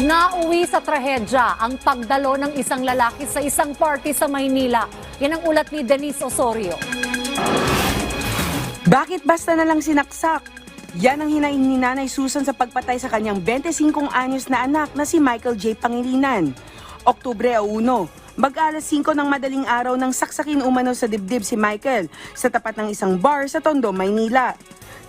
Nauwi sa trahedya ang pagdalo ng isang lalaki sa isang party sa Maynila. Yan ang ulat ni Denise Osorio. Bakit basta na lang sinaksak? Yan ang hinaing ni Nanay Susan sa pagpatay sa kanyang 25 anyos na anak na si Michael J. Pangilinan. Oktubre 1, mag-alas 5 ng madaling araw nang saksakin umano sa dibdib si Michael sa tapat ng isang bar sa Tondo, Maynila.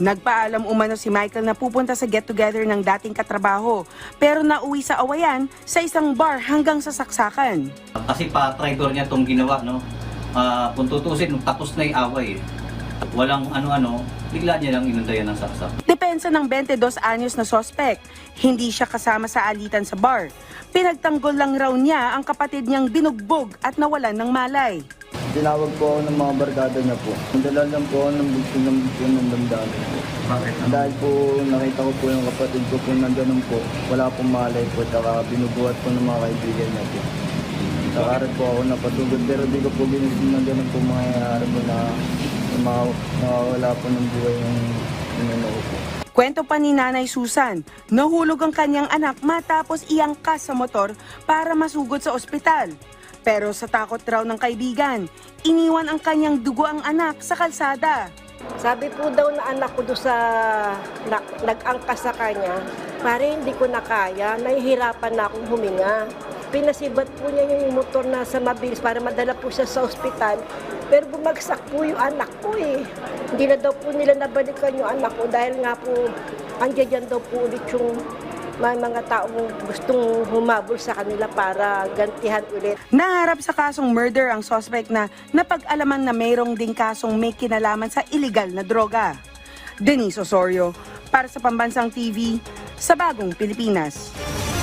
Nagpaalam umano si Michael na pupunta sa get-together ng dating katrabaho pero nauwi sa awayan sa isang bar hanggang sa saksakan. Kasi pa-traitor niya itong ginawa, no? Kung tutusin, tapos na yung away. Walang ano-ano, bigla niya lang inundayan ng saksak. Depensa ng 22 anyos na sospek, hindi siya kasama sa alitan sa bar. Pinagtanggol lang raw niya ang kapatid niyang binugbog at nawalan ng malay. Tinawag po ako ng mga barkada niya po. Nadala lang po ako ng ng damdamin po. Bakit? Dahil po nakita ko po yung kapatid ko po na ganun po. Wala pong malay po, tsaka binubuhat po ng mga kaibigan niya po. Nakakarap po ako napatugod pero di ko po ginusin na ganun po mangyayari po na mawawala po ng buhay yung inunoo po. Kwento pa ni Nanay Susan, nahulog ang kanyang anak matapos iangkas sa motor para masugod sa ospital. Pero sa takot raw ng kaibigan, iniwan ang kanyang dugo ang anak sa kalsada. Sabi po daw na anak ko doon sa nag-angkas sa kanya, pare hindi ko na kaya, nahihirapan na akong huminga. Pinasibat po niya yung motor na sa mabilis para madala po siya sa ospital. Pero bumagsak po yung anak ko eh. Hindi na daw po nila nabalikan yung anak ko dahil nga po andiyan daw po ulit yung mga taong gustong humabol sa kanila para gantihan ulit. Naharap sa kasong murder ang suspect na napag-alaman na mayroong ding kasong may kinalaman sa illegal na droga. Denise Osorio, para sa Pambansang TV, sa Bagong Pilipinas.